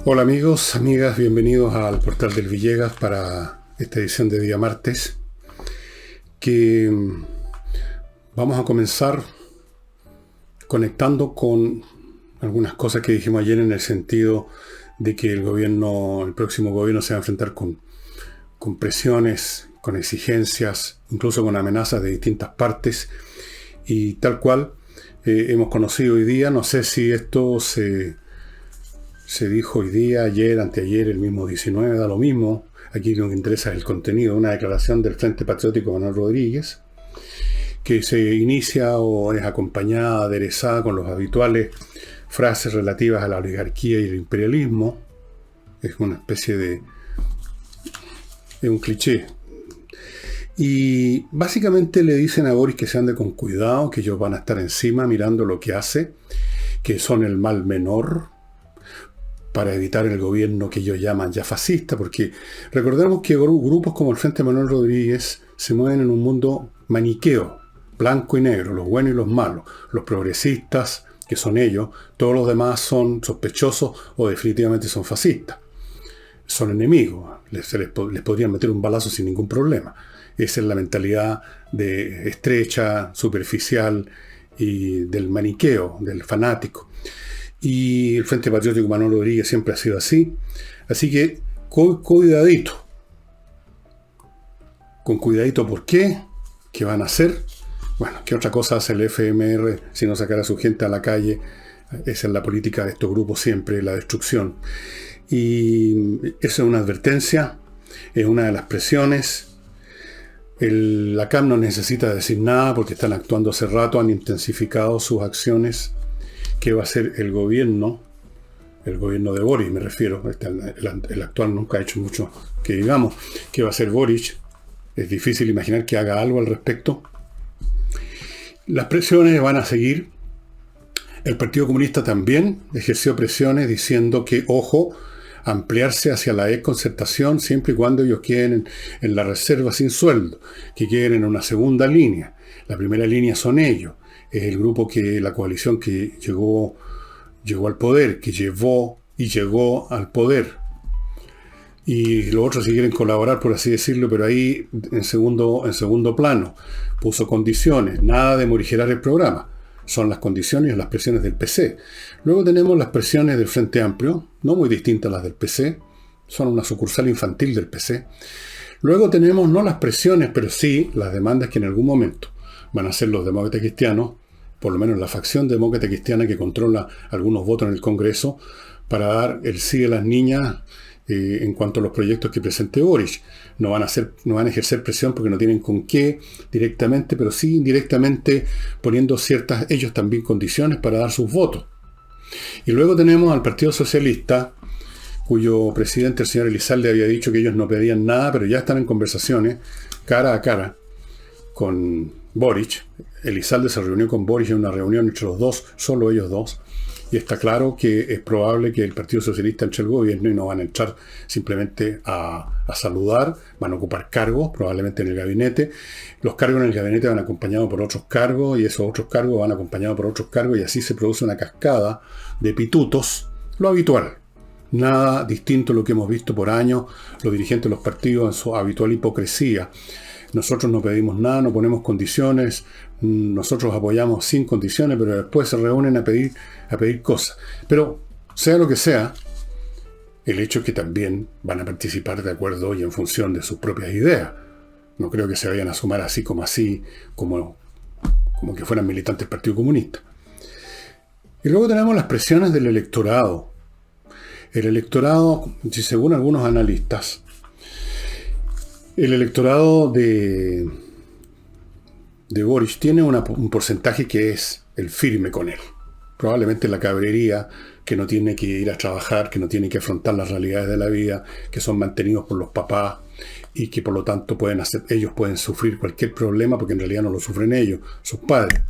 Hola amigos, amigas, bienvenidos al Portal del Villegas para esta edición de día martes, que vamos a comenzar conectando con algunas cosas que dijimos ayer en el sentido de que el próximo gobierno se va a enfrentar con presiones, con exigencias, incluso con amenazas de distintas partes y tal cual hemos conocido hoy día. No sé si esto se dijo hoy día, ayer, anteayer, el mismo 19, da lo mismo. Aquí lo que interesa es el contenido. Una declaración del Frente Patriótico Manuel Rodríguez, que se inicia o es acompañada, aderezada con las habituales frases relativas a la oligarquía y el imperialismo. Es una especie de... es un cliché. Y básicamente le dicen a Boris que se ande con cuidado, que ellos van a estar encima mirando lo que hace, que son el mal menor, para evitar el gobierno que ellos llaman ya fascista, porque recordemos que grupos como el Frente Manuel Rodríguez se mueven en un mundo maniqueo, blanco y negro, los buenos y los malos, los progresistas, que son ellos, todos los demás son sospechosos o definitivamente son fascistas, son enemigos, les podrían meter un balazo sin ningún problema. Esa es la mentalidad de estrecha, superficial y del maniqueo, del fanático. Y el Frente Patriótico Manuel Rodríguez siempre ha sido así. Así que, cuidadito. Con cuidadito, ¿por qué? ¿Qué van a hacer? Bueno, ¿qué otra cosa hace el FMR si no sacar a su gente a la calle? Esa es la política de estos grupos siempre, la destrucción. Y esa es una advertencia, es una de las presiones. La CAM no necesita decir nada porque están actuando hace rato, han intensificado sus acciones. ¿Qué va a hacer el gobierno de Boris, me refiero? El actual nunca ha hecho mucho que digamos. ¿Qué va a hacer Boris? Es difícil imaginar que haga algo al respecto. Las presiones van a seguir. El Partido Comunista también ejerció presiones diciendo que, ojo, ampliarse hacia la concertación siempre y cuando ellos queden en la reserva sin sueldo, que queden en una segunda línea. La primera línea son ellos. Es el grupo la coalición que llegó al poder, que llegó al poder. Y los otros si quieren colaborar, por así decirlo, pero ahí en segundo plano. Puso condiciones, nada de morigerar el programa. Son las condiciones y las presiones del PC. Luego tenemos las presiones del Frente Amplio, no muy distintas a las del PC, son una sucursal infantil del PC. Luego tenemos no las presiones, pero sí las demandas que en algún momento van a hacer los demócratas cristianos, por lo menos la facción demócrata cristiana que controla algunos votos en el Congreso, para dar el sí de las niñas en cuanto a los proyectos que presente Boris. No van a ejercer presión porque no tienen con qué directamente, pero sí indirectamente poniendo ellos también condiciones para dar sus votos. Y luego tenemos al Partido Socialista, cuyo presidente, el señor Elizalde, había dicho que ellos no pedían nada, pero ya están en conversaciones cara a cara con Boric. Elizalde se reunió con Boric en una reunión entre los dos, solo ellos dos, y está claro que es probable que el Partido Socialista entre al gobierno y no van a entrar simplemente a saludar, van a ocupar cargos, probablemente en el gabinete. Los cargos en el gabinete van acompañados por otros cargos y esos otros cargos van acompañados por otros cargos y así se produce una cascada de pitutos, lo habitual. Nada distinto a lo que hemos visto por años, los dirigentes de los partidos en su habitual hipocresía. Nosotros no pedimos nada, no ponemos condiciones, nosotros apoyamos sin condiciones, pero después se reúnen a pedir cosas. Pero, sea lo que sea, el hecho es que también van a participar de acuerdo y en función de sus propias ideas. No creo que se vayan a sumar como que fueran militantes del Partido Comunista. Y luego tenemos las presiones del electorado. El electorado, según algunos analistas, el electorado de Boris tiene un porcentaje que es el firme con él. Probablemente la cabrería, que no tiene que ir a trabajar, que no tiene que afrontar las realidades de la vida, que son mantenidos por los papás y que por lo tanto ellos pueden sufrir cualquier problema porque en realidad no lo sufren ellos, sus padres.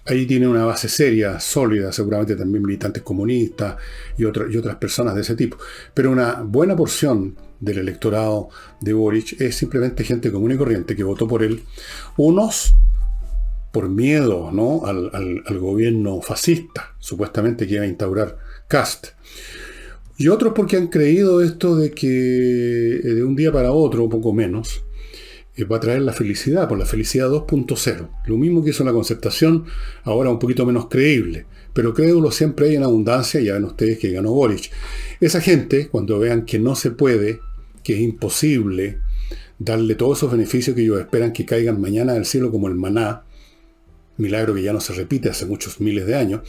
Ahí tiene una base seria, sólida, seguramente también militantes comunistas y otras personas de ese tipo. Pero una buena porción del electorado de Boric es simplemente gente común y corriente que votó por él. Unos por miedo, ¿no?, al gobierno fascista, supuestamente que iba a instaurar Kast. Y otros porque han creído esto de que de un día para otro, o poco menos, va a traer la felicidad, por la felicidad 2.0. Lo mismo que hizo la Concertación, ahora un poquito menos creíble. Pero crédulo siempre hay en abundancia, y ya ven ustedes que ganó Boric. Esa gente, cuando vean que no se puede, que es imposible darle todos esos beneficios que ellos esperan que caigan mañana del cielo como el maná, milagro que ya no se repite hace muchos miles de años,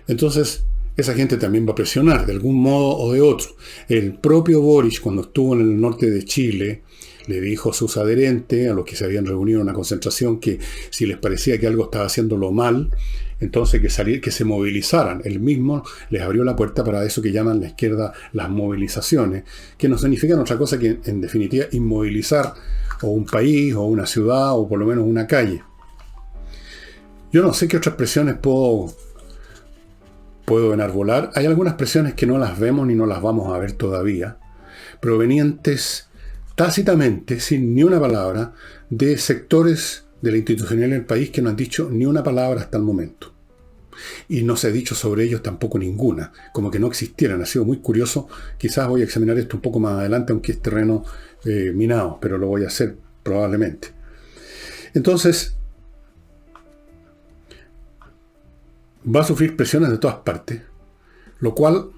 entonces esa gente también va a presionar de algún modo o de otro. El propio Boric, cuando estuvo en el norte de Chile, le dijo a sus adherentes, a los que se habían reunido en una concentración, que si les parecía que algo estaba haciéndolo mal, entonces que se movilizaran. Él mismo les abrió la puerta para eso que llaman la izquierda las movilizaciones, que no significan otra cosa que, en definitiva, inmovilizar o un país, o una ciudad, o por lo menos una calle. Yo no sé qué otras presiones puedo enarbolar. Hay algunas presiones que no las vemos ni no las vamos a ver todavía, provenientes tácitamente, sin ni una palabra, de sectores de la institucionalidad del país que no han dicho ni una palabra hasta el momento. Y no se ha dicho sobre ellos tampoco ninguna, como que no existieran. Ha sido muy curioso. Quizás voy a examinar esto un poco más adelante, aunque es terreno minado, pero lo voy a hacer probablemente. Entonces, va a sufrir presiones de todas partes, lo cual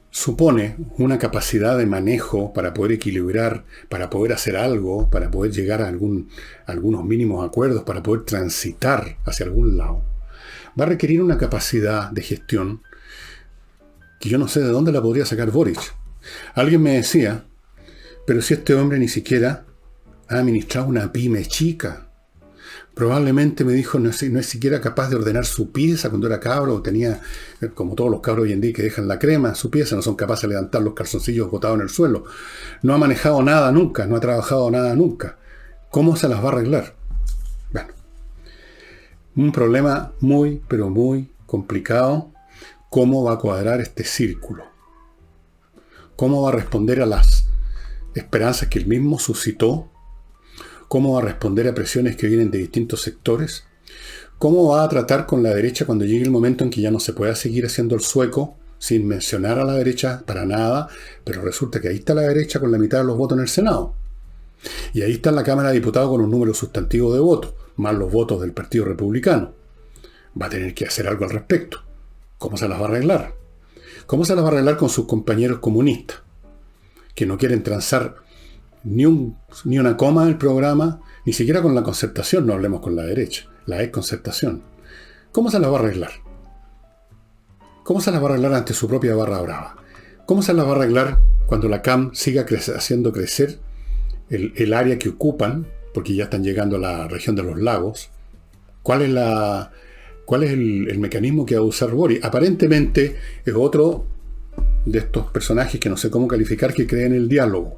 supone una capacidad de manejo para poder equilibrar, para poder hacer algo, para poder llegar a algunos mínimos acuerdos, para poder transitar hacia algún lado. Va a requerir una capacidad de gestión que yo no sé de dónde la podría sacar Boric. Alguien me decía, pero si este hombre ni siquiera ha administrado una pyme chica. Probablemente, me dijo, no es siquiera capaz de ordenar su pieza cuando era cabro, tenía, como todos los cabros hoy en día que dejan la crema, su pieza, no son capaces de levantar los calzoncillos botados en el suelo. No ha manejado nada nunca, no ha trabajado nada nunca. ¿Cómo se las va a arreglar? Bueno, un problema muy, pero muy complicado. ¿Cómo va a cuadrar este círculo? ¿Cómo va a responder a las esperanzas que él mismo suscitó? ¿Cómo va a responder a presiones que vienen de distintos sectores? ¿Cómo va a tratar con la derecha cuando llegue el momento en que ya no se pueda seguir haciendo el sueco, sin mencionar a la derecha para nada, pero resulta que ahí está la derecha con la mitad de los votos en el Senado? Y ahí está en la Cámara de Diputados con un número sustantivo de votos, más los votos del Partido Republicano. Va a tener que hacer algo al respecto. ¿Cómo se las va a arreglar? ¿Cómo se las va a arreglar con sus compañeros comunistas, que no quieren transar ni una coma del programa, ni siquiera con la Concertación? No hablemos con la derecha, la ex Concertación. ¿Cómo se las va a arreglar? ¿Cómo se las va a arreglar ante su propia barra brava? ¿Cómo se las va a arreglar cuando la CAM siga haciendo crecer el área que ocupan, porque ya están llegando a la región de los lagos? ¿Cuál es el mecanismo que va a usar Boric? Aparentemente es otro de estos personajes que no sé cómo calificar, que creen en el diálogo.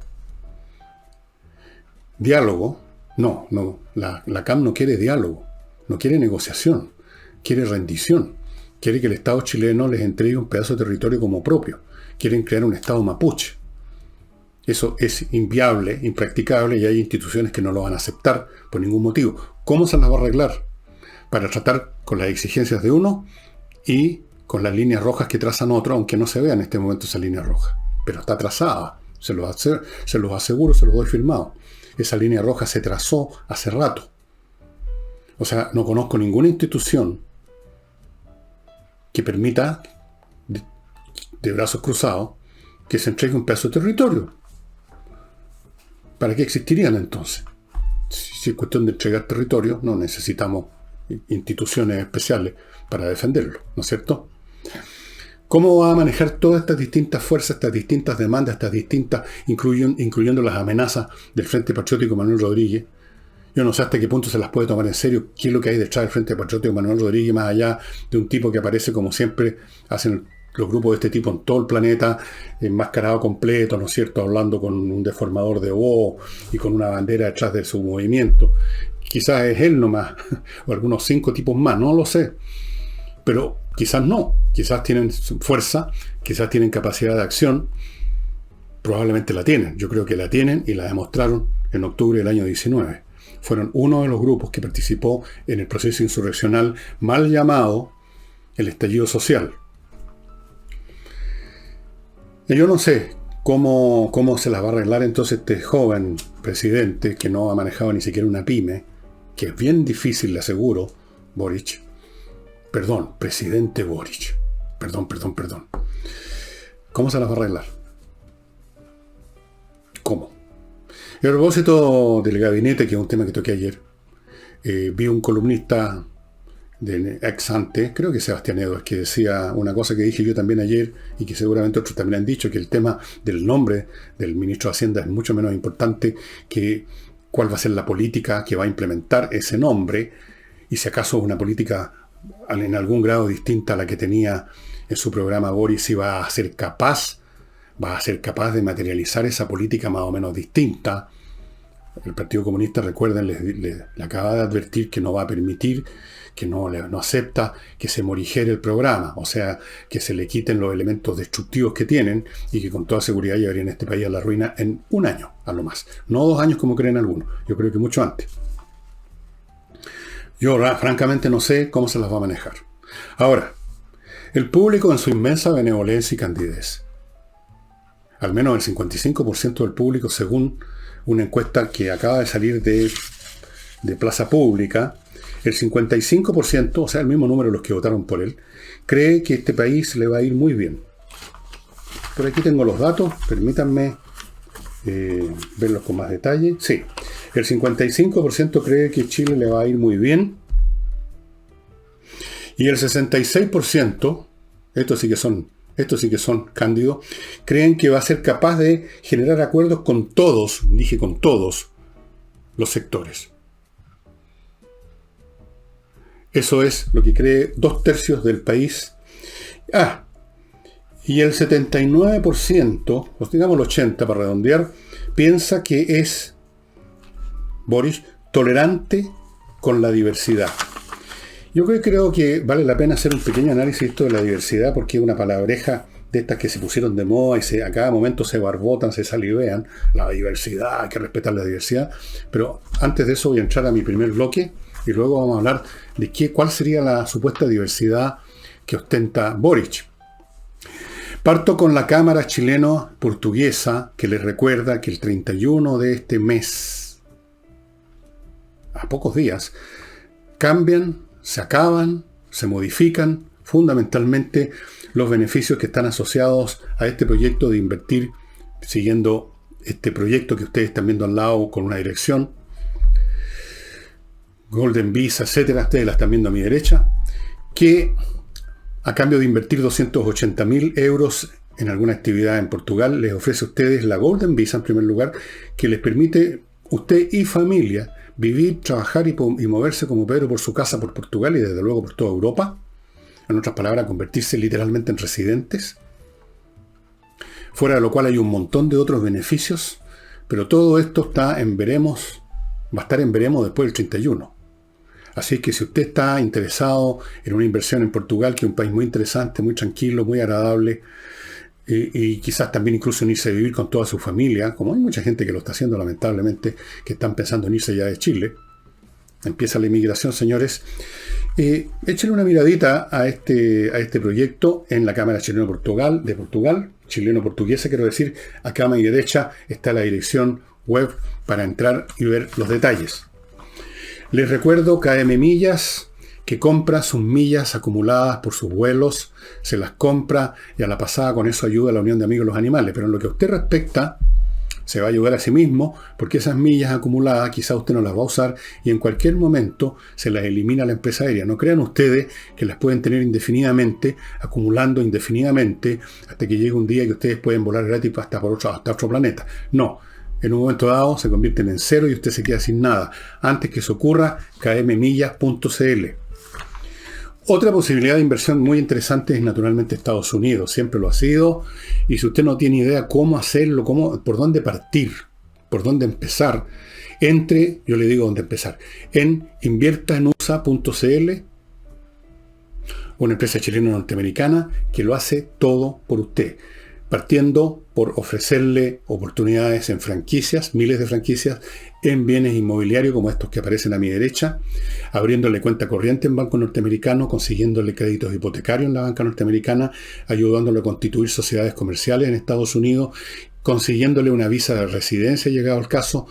Diálogo, no, la CAM no quiere diálogo, no quiere negociación, quiere rendición, quiere que el Estado chileno les entregue un pedazo de territorio como propio, quieren crear un Estado mapuche. Eso es inviable, impracticable, y hay instituciones que no lo van a aceptar por ningún motivo. ¿Cómo se las va a arreglar? Para tratar con las exigencias de uno y con las líneas rojas que trazan otro, aunque no se vea en este momento esa línea roja, pero está trazada, se los aseguro, se los doy firmado. Esa línea roja se trazó hace rato. O sea, no conozco ninguna institución que permita, de brazos cruzados, que se entregue un pedazo de territorio. ¿Para qué existirían entonces? Si es cuestión de entregar territorio, no necesitamos instituciones especiales para defenderlo, ¿no es cierto? ¿Cómo va a manejar todas estas distintas fuerzas, estas distintas demandas, incluyendo las amenazas del Frente Patriótico Manuel Rodríguez? Yo no sé hasta qué punto se las puede tomar en serio. ¿Qué es lo que hay detrás del Frente Patriótico Manuel Rodríguez, más allá de un tipo que aparece, como siempre hacen los grupos de este tipo en todo el planeta, enmascarado completo, ¿no es cierto?, hablando con un deformador de voz y con una bandera detrás de su movimiento? Quizás es él nomás, o algunos 5 tipos más, no lo sé. Pero quizás no, quizás tienen fuerza, quizás tienen capacidad de acción, probablemente la tienen. Yo creo que la tienen y la demostraron en octubre del año 19. Fueron uno de los grupos que participó en el proceso insurreccional mal llamado el estallido social. Yo no sé cómo se las va a arreglar entonces este joven presidente que no ha manejado ni siquiera una pyme, que es bien difícil, le aseguro, Boric. Perdón, presidente Boric. Perdón. ¿Cómo se las va a arreglar? ¿Cómo? Y a propósito del gabinete, que es un tema que toqué ayer, vi un columnista de ex ante, creo que Sebastián Edwards, que decía una cosa que dije yo también ayer y que seguramente otros también han dicho, que el tema del nombre del ministro de Hacienda es mucho menos importante que cuál va a ser la política que va a implementar ese nombre, y si acaso una política en algún grado distinta a la que tenía en su programa Boris, si va a ser capaz de materializar esa política más o menos distinta. El Partido Comunista, recuerden, le acaba de advertir que no va a permitir, que no acepta que se morigere el programa, o sea, que se le quiten los elementos destructivos que tienen y que con toda seguridad llevarían este país a la ruina en un año, a lo más. No 2 años como creen algunos, yo creo que mucho antes. Yo francamente no sé cómo se las va a manejar. Ahora, el público en su inmensa benevolencia y candidez, al menos el 55% del público, según una encuesta que acaba de salir de Plaza Pública, el 55%, o sea, el mismo número de los que votaron por él, cree que este país le va a ir muy bien. Por aquí tengo los datos, permítanme verlos con más detalle. Sí, el 55% cree que Chile le va a ir muy bien. Y el 66%, estos sí que son cándidos, creen que va a ser capaz de generar acuerdos con todos, dije con todos, los sectores. Eso es lo que cree 2/3 del país. Y el 79%, o digamos el 80% para redondear, piensa que es Boris tolerante con la diversidad. Yo creo que vale la pena hacer un pequeño análisis de esto de la diversidad, porque es una palabreja de estas que se pusieron de moda y a cada momento se barbotan, se salivean. La diversidad, hay que respetar la diversidad. Pero antes de eso voy a entrar a mi primer bloque y luego vamos a hablar de cuál sería la supuesta diversidad que ostenta Boric. Parto con la Cámara Chileno-Portuguesa, que les recuerda que el 31 de este mes, a pocos días, cambian, se acaban, se modifican fundamentalmente los beneficios que están asociados a este proyecto de invertir, siguiendo este proyecto que ustedes están viendo al lado con una dirección, Golden Visa, etcétera, ustedes la están viendo a mi derecha, que a cambio de invertir 280.000 euros en alguna actividad en Portugal, les ofrece a ustedes la Golden Visa en primer lugar, que les permite usted y familia vivir, trabajar y moverse como Pedro por su casa por Portugal y desde luego por toda Europa. En otras palabras, convertirse literalmente en residentes. Fuera de lo cual hay un montón de otros beneficios, pero todo esto está en veremos, va a estar en veremos después del 31. Así que si usted está interesado en una inversión en Portugal, que es un país muy interesante, muy tranquilo, muy agradable, y quizás también incluso en irse a vivir con toda su familia, como hay mucha gente que lo está haciendo lamentablemente, que están pensando en irse ya de Chile. Empieza la inmigración, señores. Échenle una miradita a este proyecto en la Cámara de Portugal, chileno-portuguesa, quiero decir. Acá a mi derecha está la dirección web para entrar y ver los detalles. Les recuerdo KM Millas, que compra sus millas acumuladas por sus vuelos, se las compra y a la pasada con eso ayuda a la Unión de Amigos de los Animales. Pero en lo que a usted respecta, se va a ayudar a sí mismo, porque esas millas acumuladas quizá usted no las va a usar y en cualquier momento se las elimina la empresa aérea. No crean ustedes que las pueden tener indefinidamente, acumulando indefinidamente, hasta que llegue un día que ustedes pueden volar gratis hasta otro planeta. No. En un momento dado se convierten en cero y usted se queda sin nada. Antes que eso ocurra, kmmillas.cl. Otra posibilidad de inversión muy interesante es naturalmente Estados Unidos. Siempre lo ha sido. Y si usted no tiene idea cómo hacerlo, por dónde partir, por dónde empezar, yo le digo dónde empezar, en inviertaenusa.cl, una empresa chilena norteamericana que lo hace todo por usted. partiendo por ofrecerle oportunidades en franquicias, miles de franquicias, en bienes inmobiliarios como estos que aparecen a mi derecha, abriéndole cuenta corriente en banco norteamericano, consiguiéndole créditos hipotecarios en la banca norteamericana, ayudándole a constituir sociedades comerciales en Estados Unidos, consiguiéndole una visa de residencia, llegado el caso,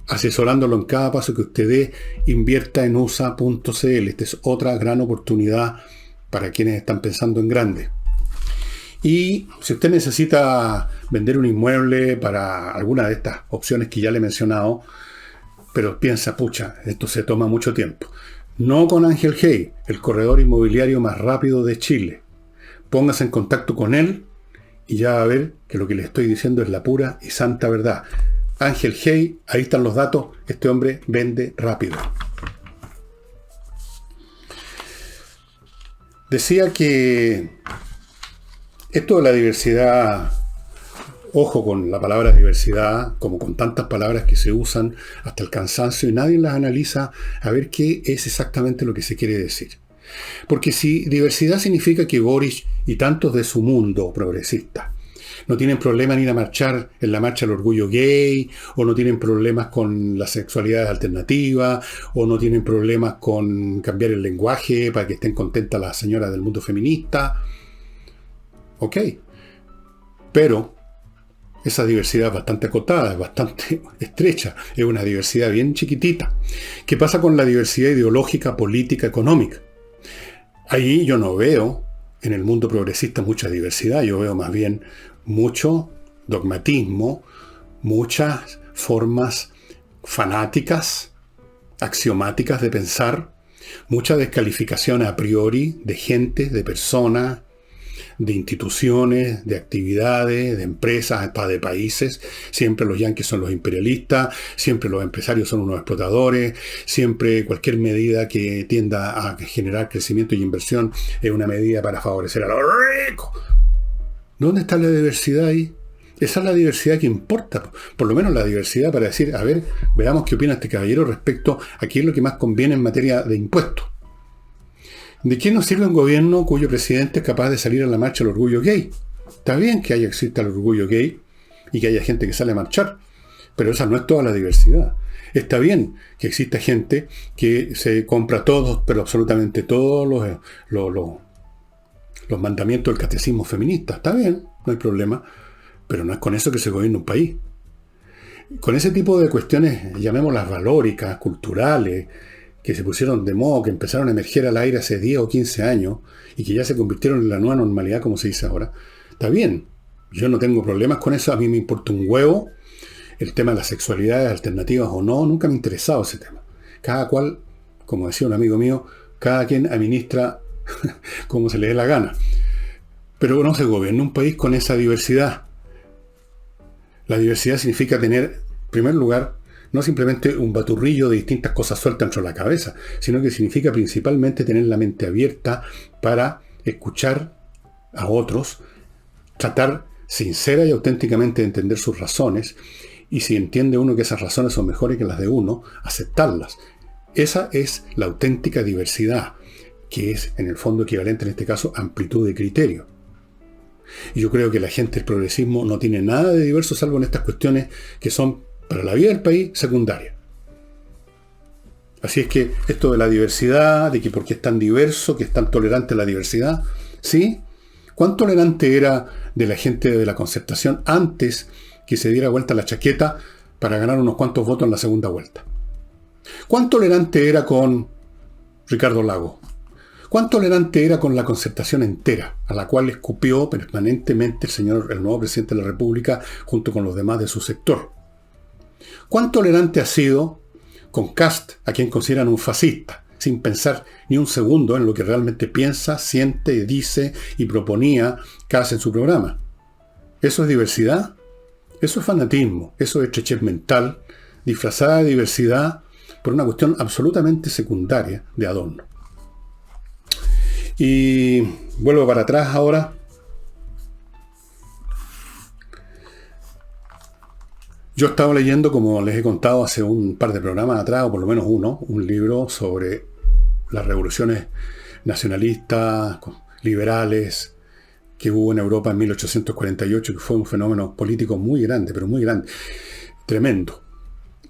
asesorándolo en cada paso que usted dé, invierta en USA.cl. Esta es otra gran oportunidad para quienes están pensando en grande. Y si usted necesita vender un inmueble para alguna de estas opciones que ya le he mencionado, pero piensa, pucha, esto se toma mucho tiempo. No con Ángel Hey, el corredor inmobiliario más rápido de Chile. Póngase en contacto con él y ya va a ver que lo que le estoy diciendo es la pura y santa verdad. Ángel Hey, ahí están los datos, este hombre vende rápido. Decía que esto de la diversidad, ojo con la palabra diversidad, como con tantas palabras que se usan hasta el cansancio y nadie las analiza a ver qué es exactamente lo que se quiere decir. Porque si diversidad significa que Boric y tantos de su mundo progresista no tienen problema en ir a marchar en la marcha del orgullo gay, o no tienen problemas con las sexualidades alternativas, o no tienen problemas con cambiar el lenguaje para que estén contentas las señoras del mundo feminista, ok, pero esa diversidad es bastante acotada, es bastante estrecha, es una diversidad bien chiquitita. ¿Qué pasa con la diversidad ideológica, política, económica? Ahí yo no veo en el mundo progresista mucha diversidad, yo veo más bien mucho dogmatismo, muchas formas fanáticas, axiomáticas de pensar, mucha descalificación a priori de gente, de personas, de instituciones, de actividades, de empresas, hasta de países. Siempre los yanquis son los imperialistas, siempre los empresarios son unos explotadores, siempre cualquier medida que tienda a generar crecimiento y inversión es una medida para favorecer a los ricos. ¿Dónde está la diversidad ahí? Esa es la diversidad que importa, por lo menos la diversidad para decir, a ver, veamos qué opina este caballero respecto a qué es lo que más conviene en materia de impuestos. ¿De qué nos sirve un gobierno cuyo presidente es capaz de salir a la marcha del orgullo gay? Está bien que exista el orgullo gay y que haya gente que sale a marchar, pero esa no es toda la diversidad. Está bien que exista gente que se compra todos, pero absolutamente todos los mandamientos del catecismo feminista. Está bien, no hay problema, pero no es con eso que se gobierna un país. Con ese tipo de cuestiones, llamémoslas valóricas, culturales, que se pusieron de moda, que empezaron a emerger al aire hace 10 o 15 años y que ya se convirtieron en la nueva normalidad, como se dice ahora, está bien. Yo no tengo problemas con eso, a mí me importa un huevo el tema de las sexualidades alternativas o no, nunca me ha interesado ese tema. Cada cual, como decía un amigo mío, cada quien administra como se le dé la gana. Pero no se gobierna un país con esa diversidad. La diversidad significa tener, en primer lugar, no simplemente un baturrillo de distintas cosas sueltas dentro de la cabeza, sino que significa principalmente tener la mente abierta para escuchar a otros, tratar sincera y auténticamente de entender sus razones, y si entiende uno que esas razones son mejores que las de uno, aceptarlas. Esa es la auténtica diversidad, que es en el fondo equivalente en este caso a amplitud de criterio. Y yo creo que la gente del progresismo no tiene nada de diverso salvo en estas cuestiones que son para la vida del país secundaria. Así es que esto de la diversidad, de que porque es tan diverso, que es tan tolerante a la diversidad, ¿sí? ¿Cuán tolerante era de la gente de la Concertación antes que se diera vuelta la chaqueta para ganar unos cuantos votos en la segunda vuelta? ¿Cuán tolerante era con Ricardo Lagos? ¿Cuán tolerante era con la Concertación entera, a la cual escupió permanentemente el nuevo presidente de la República junto con los demás de su sector? ¿Cuán tolerante ha sido con Kast, a quien consideran un fascista, sin pensar ni un segundo en lo que realmente piensa, siente, dice y proponía Kast en su programa? ¿Eso es diversidad? Eso es fanatismo, eso es estrechez mental, disfrazada de diversidad por una cuestión absolutamente secundaria de adorno. Y vuelvo para atrás ahora. Yo he estado leyendo, como les he contado hace un par de programas atrás, o por lo menos uno, un libro sobre las revoluciones nacionalistas, liberales, que hubo en Europa en 1848, que fue un fenómeno político muy grande, pero muy grande, tremendo.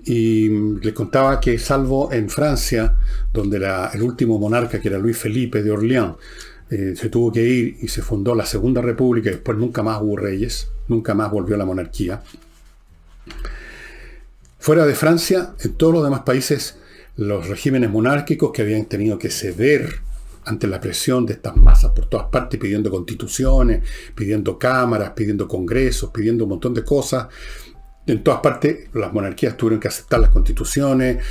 Y les contaba que salvo en Francia, donde el último monarca, que era Luis Felipe de Orleans, se tuvo que ir y se fundó la Segunda República, y después nunca más hubo reyes, nunca más volvió la monarquía. Fuera de Francia, en todos los demás países, los regímenes monárquicos que habían tenido que ceder ante la presión de estas masas por todas partes, pidiendo constituciones, pidiendo cámaras, pidiendo congresos, pidiendo un montón de cosas. En todas partes las monarquías tuvieron que aceptar las constituciones,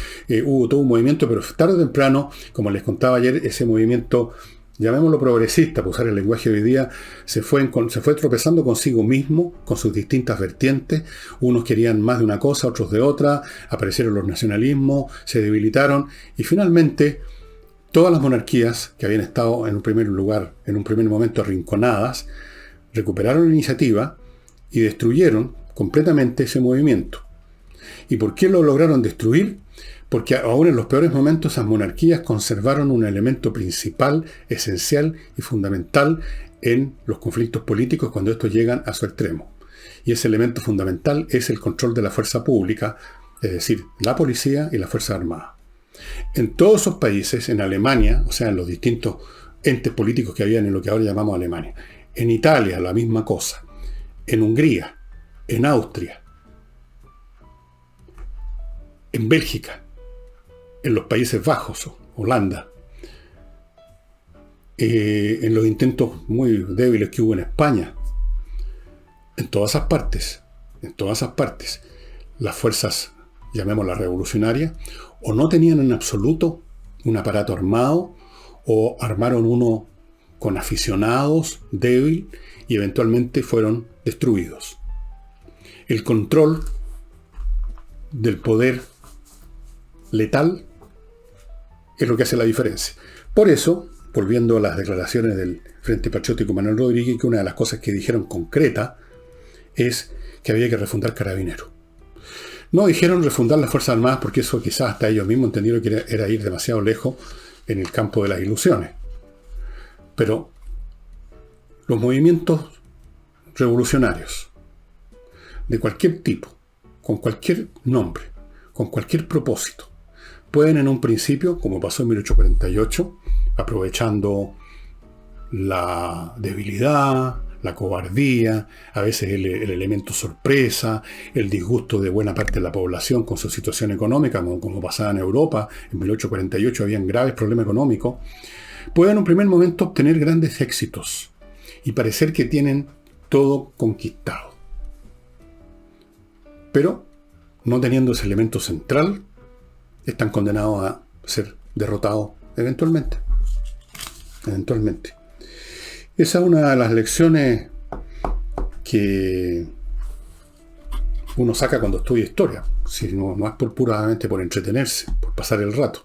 hubo todo un movimiento, pero tarde o temprano, como les contaba ayer, ese movimiento, llamémoslo progresista, por usar el lenguaje de hoy día, se fue tropezando consigo mismo, con sus distintas vertientes. Unos querían más de una cosa, otros de otra, aparecieron los nacionalismos, se debilitaron, y finalmente todas las monarquías que habían estado en un primer lugar, en un primer momento arrinconadas, recuperaron la iniciativa y destruyeron completamente ese movimiento. ¿Y por qué lo lograron destruir? Porque aún en los peores momentos esas monarquías conservaron un elemento principal, esencial y fundamental en los conflictos políticos cuando estos llegan a su extremo. Y ese elemento fundamental es el control de la fuerza pública, es decir, la policía y la fuerza armada. En todos esos países, en Alemania, o sea, en los distintos entes políticos que habían en lo que ahora llamamos Alemania, en Italia la misma cosa, en Hungría, en Austria, en Bélgica, en los Países Bajos, Holanda, en los intentos muy débiles que hubo en España, en todas esas partes, las fuerzas, llamémoslas revolucionarias, o no tenían en absoluto un aparato armado, o armaron uno con aficionados, débil, y eventualmente fueron destruidos. El control del poder letal es lo que hace la diferencia. Por eso, volviendo a las declaraciones del Frente Patriótico Manuel Rodríguez, que una de las cosas que dijeron concreta es que había que refundar Carabineros. No dijeron refundar las Fuerzas Armadas porque eso quizás hasta ellos mismos entendieron que era ir demasiado lejos en el campo de las ilusiones. Pero los movimientos revolucionarios de cualquier tipo, con cualquier nombre, con cualquier propósito, pueden en un principio, como pasó en 1848, aprovechando la debilidad, la cobardía, a veces el elemento sorpresa, el disgusto de buena parte de la población con su situación económica, como pasaba en Europa, en 1848 habían graves problemas económicos, pueden en un primer momento obtener grandes éxitos y parecer que tienen todo conquistado. Pero, no teniendo ese elemento central, están condenados a ser derrotados eventualmente. Esa es una de las lecciones que uno saca cuando estudia historia. Si no es puramente por entretenerse, por pasar el rato.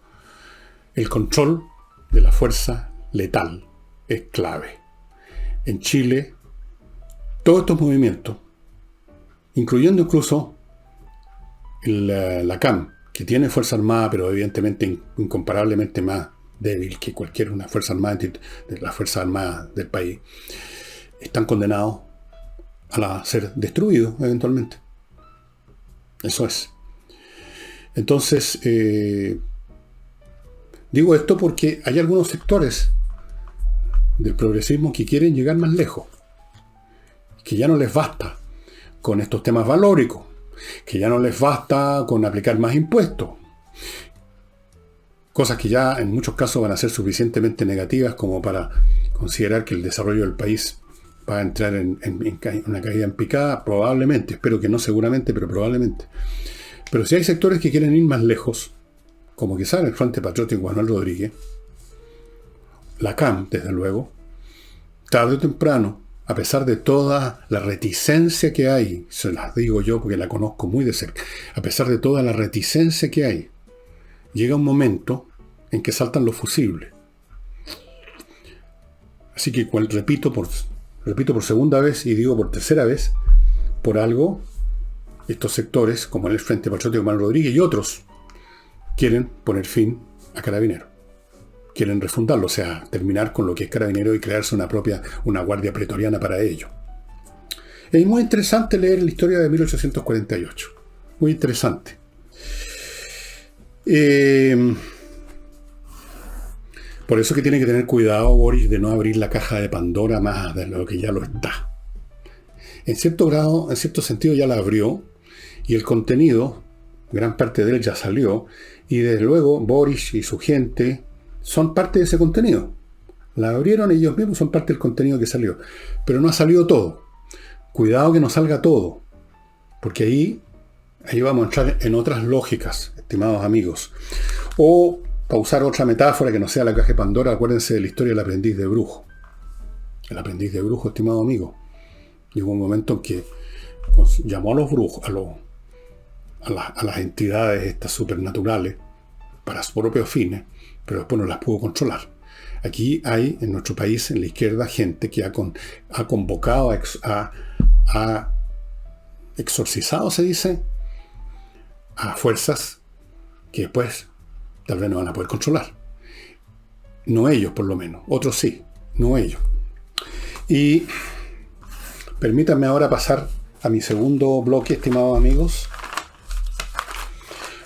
El control de la fuerza letal es clave. En Chile, todos estos movimientos, incluyendo incluso la CAM, que tiene fuerza armada, pero evidentemente incomparablemente más débil que cualquier una fuerza armada de las fuerzas armadas del país, están condenados a ser destruidos eventualmente. Eso es. Entonces, digo esto porque hay algunos sectores del progresismo que quieren llegar más lejos, que ya no les basta con estos temas valóricos, que ya no les basta con aplicar más impuestos, cosas que ya en muchos casos van a ser suficientemente negativas como para considerar que el desarrollo del país va a entrar en una caída en picada, probablemente, espero que no seguramente, pero probablemente. Pero si hay sectores que quieren ir más lejos, como quizá el Frente Patriótico Manuel Rodríguez, la CAM, desde luego, tarde o temprano, a pesar de toda la reticencia que hay, se las digo yo porque la conozco muy de cerca, a pesar de toda la reticencia que hay, llega un momento en que saltan los fusibles. Así que repito por segunda vez y digo por tercera vez, por algo, estos sectores, como el Frente Patriótico Manuel Rodríguez y otros, quieren poner fin a Carabineros. quieren refundarlo, o sea, terminar con lo que es Carabineros y crearse una guardia pretoriana para ello. Es muy interesante leer la historia de 1848. Muy interesante. Por eso que tiene que tener cuidado, Boris, de no abrir la caja de Pandora más de lo que ya lo está. En cierto grado, en cierto sentido ya la abrió, y el contenido, gran parte de él ya salió, y desde luego Boris y su gente son parte de ese contenido. La abrieron ellos mismos, son parte del contenido que salió. Pero no ha salido todo. Cuidado que no salga todo, porque ahí vamos a entrar en otras lógicas, estimados amigos. O, para usar otra metáfora que no sea la caja de Pandora, acuérdense de la historia del aprendiz de brujo. El aprendiz de brujo, estimado amigo, llegó un momento en que llamó a los brujos, a las entidades estas supernaturales, para sus propios fines, pero después no las pudo controlar. Aquí hay, en nuestro país, en la izquierda, gente que ha convocado, ha exorcizado, se dice, a fuerzas que después tal vez no van a poder controlar. No ellos, por lo menos. Otros sí, no ellos. Y permítanme ahora pasar a mi segundo bloque, estimados amigos.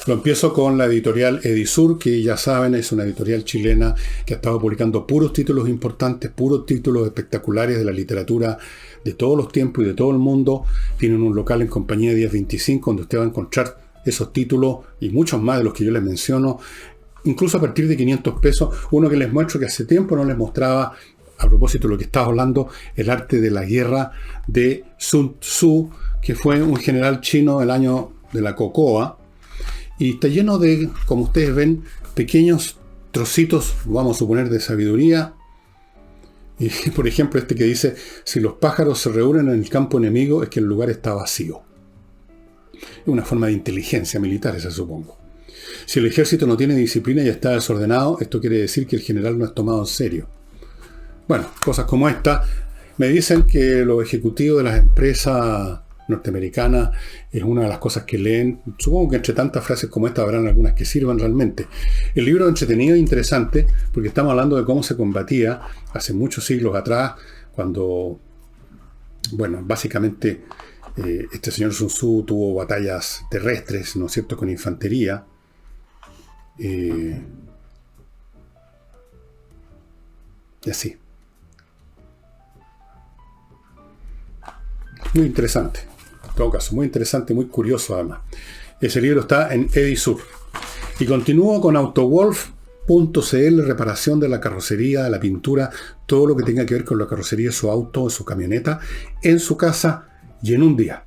Lo empiezo con la editorial Edisur, que ya saben, es una editorial chilena que ha estado publicando puros títulos importantes, puros títulos espectaculares de la literatura de todos los tiempos y de todo el mundo. Tienen un local en Compañía 1025 donde usted va a encontrar esos títulos y muchos más de los que yo les menciono, incluso a partir de 500 pesos. Uno que les muestro que hace tiempo no les mostraba, a propósito de lo que estaba hablando, El arte de la guerra de Sun Tzu, que fue un general chino del año de la cocoa. Y está lleno de, como ustedes ven, pequeños trocitos, vamos a suponer, de sabiduría. Y, por ejemplo, este que dice, si los pájaros se reúnen en el campo enemigo, es que el lugar está vacío. Es una forma de inteligencia militar, esa supongo. Si el ejército no tiene disciplina y está desordenado, esto quiere decir que el general no es tomado en serio. Bueno, cosas como esta. Me dicen que los ejecutivos de las empresas norteamericana es una de las cosas que leen. Supongo que entre tantas frases como esta habrán algunas que sirvan realmente. El libro es entretenido e interesante porque estamos hablando de cómo se combatía hace muchos siglos atrás, cuando, bueno, básicamente este señor Sun Tzu tuvo batallas terrestres, ¿no es cierto?, con infantería. Y así. Muy interesante. En todo caso, muy interesante, muy curioso además. Ese libro está en Edisur. Y continúo con AutoWolf.cl, reparación de la carrocería, de la pintura, todo lo que tenga que ver con la carrocería de su auto, de su camioneta, en su casa y en un día.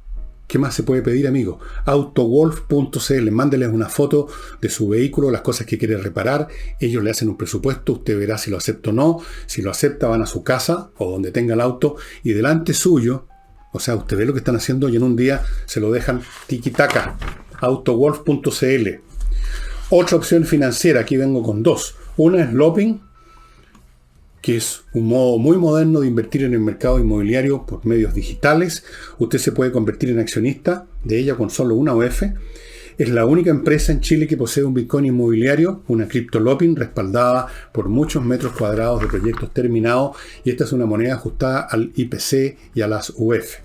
¿Qué más se puede pedir, amigo? AutoWolf.cl, mándeles una foto de su vehículo, las cosas que quiere reparar, ellos le hacen un presupuesto, usted verá si lo acepta o no. Si lo acepta, van a su casa o donde tenga el auto y delante suyo, o sea, usted ve lo que están haciendo y en un día se lo dejan tiki-taka. AutoWolf.cl. Otra opción financiera, aquí vengo con dos. Una es Loping, que es un modo muy moderno de invertir en el mercado inmobiliario por medios digitales. Usted se puede convertir en accionista de ella con solo una UF. Es la única empresa en Chile que posee un Bitcoin inmobiliario, una CryptoLoping, respaldada por muchos metros cuadrados de proyectos terminados, y esta es una moneda ajustada al IPC y a las UF.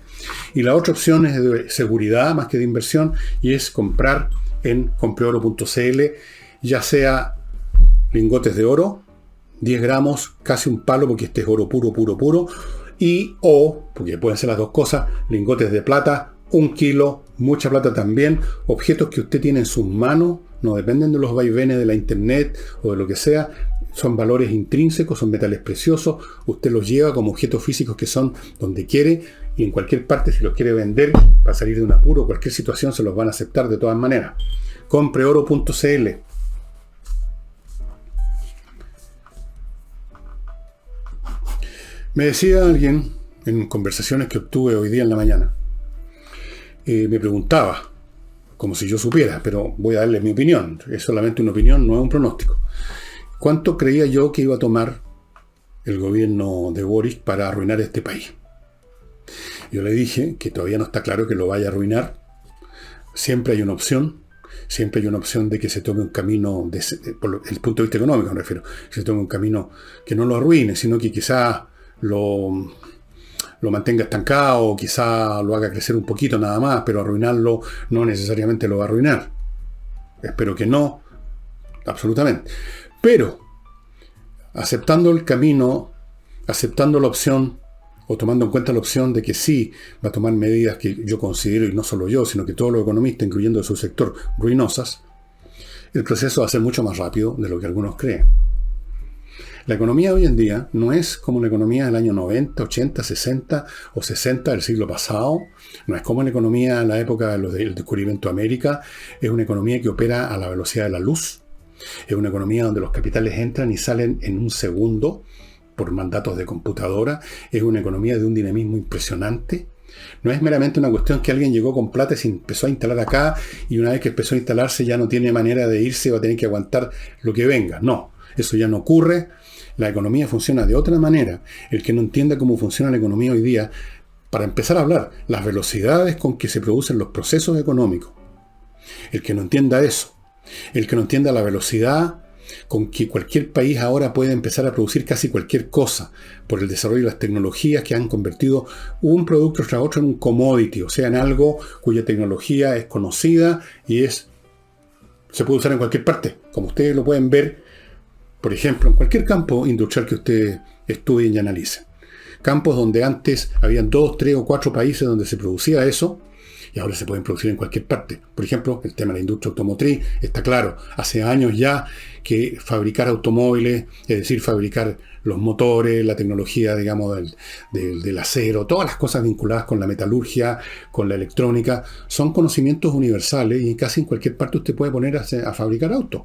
Y la otra opción es de seguridad más que de inversión, y es comprar en compreoro.cl, ya sea lingotes de oro, 10 gramos, casi un palo, porque este es oro puro, puro, puro, o, porque pueden ser las dos cosas, lingotes de plata, 1 kilo, mucha plata también, objetos que usted tiene en sus manos, no dependen de los vaivenes de la internet o de lo que sea, son valores intrínsecos, son metales preciosos, usted los lleva como objetos físicos que son donde quiere y en cualquier parte. Si los quiere vender para salir de un apuro, cualquier situación se los van a aceptar de todas maneras. Compreoro.cl. Me decía alguien en conversaciones que obtuve hoy día en la mañana, me preguntaba, como si yo supiera, pero voy a darle mi opinión, es solamente una opinión, no es un pronóstico. ¿Cuánto creía yo que iba a tomar el gobierno de Boris para arruinar este país? Yo le dije que todavía no está claro que lo vaya a arruinar. Siempre hay una opción. siempre hay una opción de que se tome un camino, por el punto de vista económico me refiero, que se tome un camino que no lo arruine, sino que quizás lo mantenga estancado, o quizá lo haga crecer un poquito nada más, pero arruinarlo no necesariamente lo va a arruinar. Espero que no, absolutamente. Pero, aceptando el camino, aceptando la opción, o tomando en cuenta la opción de que sí va a tomar medidas que yo considero, y no solo yo, sino que todos los economistas, incluyendo su sector, ruinosas, el proceso va a ser mucho más rápido de lo que algunos creen. La economía hoy en día no es como la economía del año 90, 80, 60 o 60 del siglo pasado. No es como la economía en la época del descubrimiento de América. Es una economía que opera a la velocidad de la luz. Es una economía donde los capitales entran y salen en un segundo por mandatos de computadora. Es una economía de un dinamismo impresionante. No es meramente una cuestión que alguien llegó con plata y se empezó a instalar acá, y una vez que empezó a instalarse ya no tiene manera de irse, va a tener que aguantar lo que venga. No, eso ya no ocurre. La economía funciona de otra manera. El que no entienda cómo funciona la economía hoy día, para empezar a hablar, las velocidades con que se producen los procesos económicos, el que no entienda eso, el que no entienda la velocidad con que cualquier país ahora puede empezar a producir casi cualquier cosa por el desarrollo de las tecnologías que han convertido un producto tras otro en un commodity, o sea, en algo cuya tecnología es conocida y se puede usar en cualquier parte, como ustedes lo pueden ver. Por ejemplo, en cualquier campo industrial que ustedes estudien y analicen. Campos donde antes habían 2, 3 o 4 países donde se producía eso, y ahora se pueden producir en cualquier parte. Por ejemplo, el tema de la industria automotriz está claro. Hace años ya que fabricar automóviles, es decir, fabricar los motores, la tecnología, digamos, del acero, todas las cosas vinculadas con la metalurgia, con la electrónica, son conocimientos universales y casi en cualquier parte usted puede poner a fabricar autos.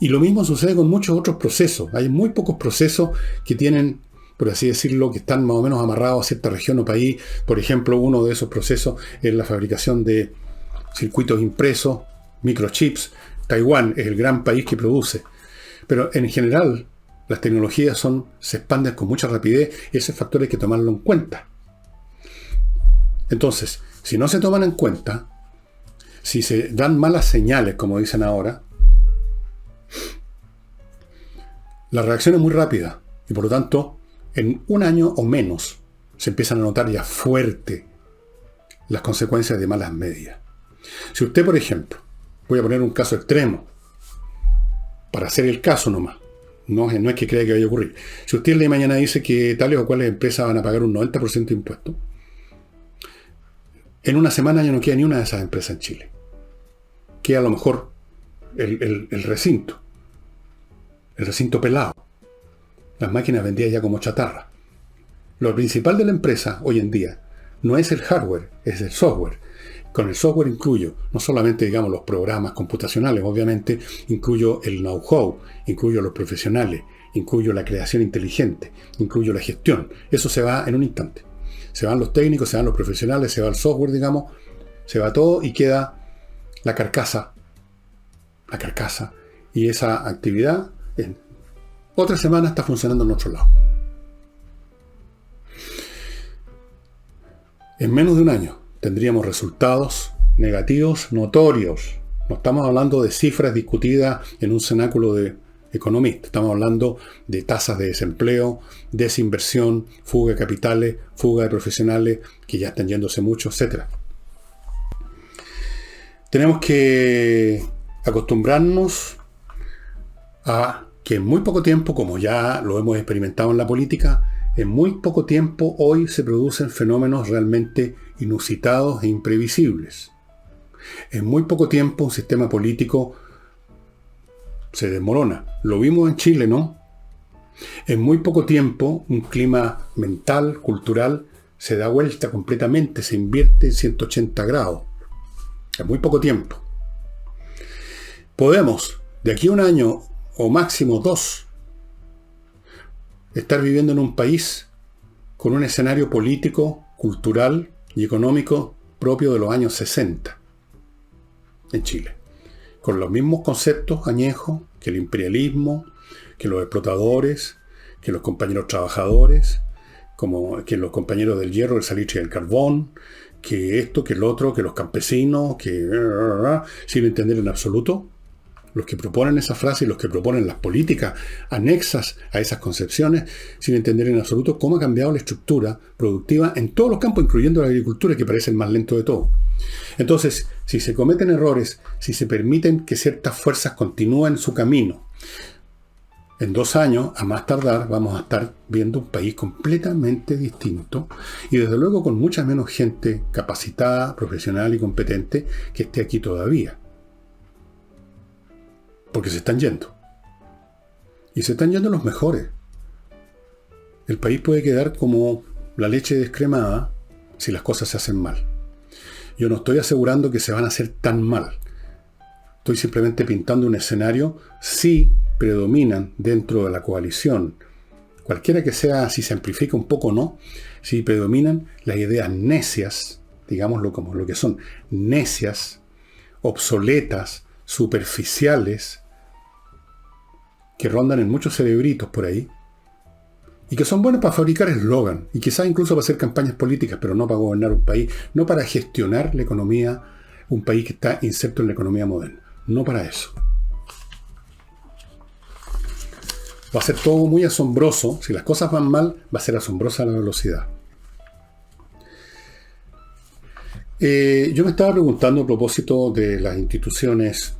Y lo mismo sucede con muchos otros procesos. Hay muy pocos procesos que tienen, por así decirlo, que están más o menos amarrados a cierta región o país. Por ejemplo, uno de esos procesos es la fabricación de circuitos impresos, microchips. Taiwán es el gran país que produce. Pero en general, las tecnologías se expanden con mucha rapidez y ese factor hay que tomarlo en cuenta. Entonces, si no se toman en cuenta, si se dan malas señales, como dicen ahora, la reacción es muy rápida y por lo tanto en un año o menos se empiezan a notar ya fuerte las consecuencias de malas medidas. Si usted, por ejemplo, voy a poner un caso extremo para hacer el caso nomás, no es que crea que vaya a ocurrir. Si usted el día de mañana dice que tales o cuales empresas van a pagar un 90% de impuestos, en una semana ya no queda ni una de esas empresas en Chile. Queda a lo mejor el recinto pelado. Las máquinas vendidas ya como chatarra. Lo principal de la empresa hoy en día no es el hardware, es el software. Con el software incluyo no solamente, digamos, los programas computacionales, obviamente, incluyo el know-how, incluyo los profesionales, incluyo la creación inteligente, incluyo la gestión. Eso se va en un instante. Se van los técnicos, se van los profesionales, se va el software, digamos, se va todo y queda la carcasa. Y esa actividad en otra semana está funcionando en otro lado. En menos de un año tendríamos resultados negativos notorios. No estamos hablando de cifras discutidas en un cenáculo de economistas. Estamos hablando de tasas de desempleo, desinversión, fuga de capitales, fuga de profesionales que ya están yéndose mucho, etc. Tenemos que acostumbrarnos a que en muy poco tiempo, como ya lo hemos experimentado en la política, en muy poco tiempo hoy se producen fenómenos realmente inusitados e imprevisibles. En muy poco tiempo un sistema político se desmorona. Lo vimos en Chile, ¿no? En muy poco tiempo un clima mental, cultural, se da vuelta completamente, se invierte en 180 grados. En muy poco tiempo. Podemos, de aquí a un año o máximo 2, estar viviendo en un país con un escenario político, cultural y económico propio de los años 60 en Chile, con los mismos conceptos añejos que el imperialismo, que los explotadores, que los compañeros trabajadores, como que los compañeros del hierro, el salitre y el carbón, que esto, que el otro, que los campesinos, que sin entender en absoluto. Los que proponen esa frase y los que proponen las políticas anexas a esas concepciones, sin entender en absoluto cómo ha cambiado la estructura productiva en todos los campos, incluyendo la agricultura, que parece el más lento de todo. Entonces, si se cometen errores, si se permiten que ciertas fuerzas continúen su camino, en 2 años, a más tardar, vamos a estar viendo un país completamente distinto y desde luego con mucha menos gente capacitada, profesional y competente que esté aquí todavía. Porque se están yendo. Y se están yendo los mejores. El país puede quedar como la leche descremada si las cosas se hacen mal. Yo no estoy asegurando que se van a hacer tan mal. Estoy simplemente pintando un escenario si predominan dentro de la coalición, cualquiera que sea, si se amplifica un poco o no, si predominan las ideas necias, digámoslo como lo que son, necias, obsoletas, superficiales, que rondan en muchos cerebritos por ahí, y que son buenos para fabricar eslogan, y quizás incluso para hacer campañas políticas, pero no para gobernar un país, no para gestionar la economía, un país que está inserto en la economía moderna, no para eso. Va a ser todo muy asombroso, si las cosas van mal, va a ser asombrosa la velocidad. Yo me estaba preguntando a propósito de las instituciones,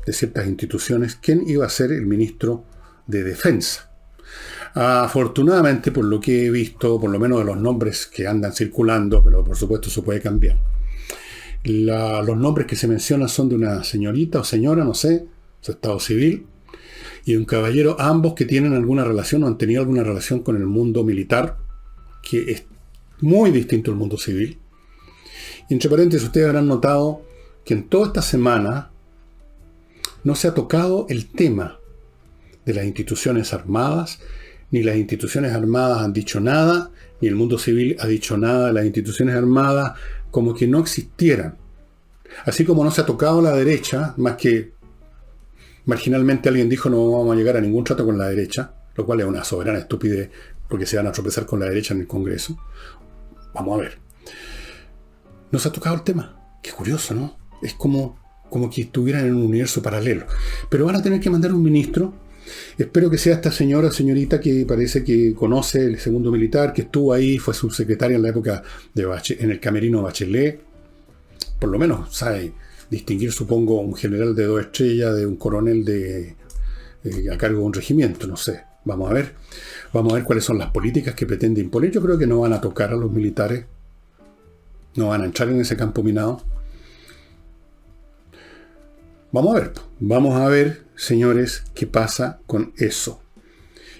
de ciertas instituciones, quién iba a ser el ministro de Defensa. Afortunadamente, por lo que he visto, por lo menos de los nombres que andan circulando, pero por supuesto eso puede cambiar, los nombres que se mencionan son de una señorita o señora, no sé, su estado civil, y un caballero, ambos que tienen alguna relación o han tenido alguna relación con el mundo militar, que es muy distinto al mundo civil. Y entre paréntesis, ustedes habrán notado que en toda esta semana no se ha tocado el tema de las instituciones armadas, ni las instituciones armadas han dicho nada, ni el mundo civil ha dicho nada de las instituciones armadas, como que no existieran. Así como no se ha tocado la derecha, más que marginalmente alguien dijo no vamos a llegar a ningún trato con la derecha, lo cual es una soberana estupidez, porque se van a tropezar con la derecha en el Congreso. Vamos a ver. No se ha tocado el tema. Qué curioso, ¿no? Es como que estuvieran en un universo paralelo. Pero van a tener que mandar un ministro. Espero que sea esta señora, señorita, que parece que conoce el segundo militar, que estuvo ahí, fue subsecretaria en la época en el camerino Bachelet. Por lo menos sabe distinguir, supongo, un general de 2 estrellas de un coronel a cargo de un regimiento, no sé. Vamos a ver cuáles son las políticas que pretende imponer. Yo creo que no van a tocar a los militares. No van a entrar en ese campo minado. Vamos a ver, señores, qué pasa con eso.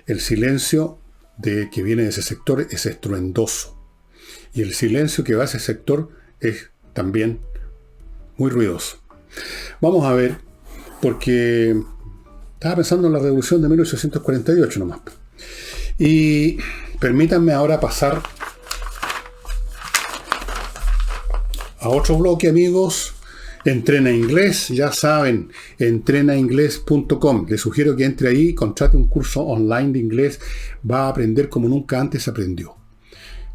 El silencio que viene de ese sector es estruendoso. Y el silencio que va a ese sector es también muy ruidoso. Vamos a ver, porque estaba pensando en la revolución de 1848 nomás. Y permítanme ahora pasar a otro bloque, amigos. Entrena Inglés, ya saben, entrenainglés.com. Les sugiero que entre ahí, contrate un curso online de inglés, va a aprender como nunca antes aprendió.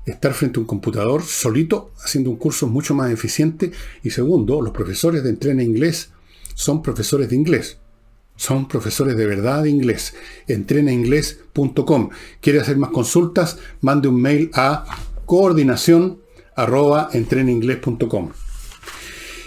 Estar frente a un computador solito, haciendo un curso mucho más eficiente. Y segundo, los profesores de Entrena Inglés son profesores de inglés. Son profesores de verdad de inglés. Entrenainglés.com. ¿Quiere hacer más consultas? Mande un mail a coordinación@entrenainglés.com.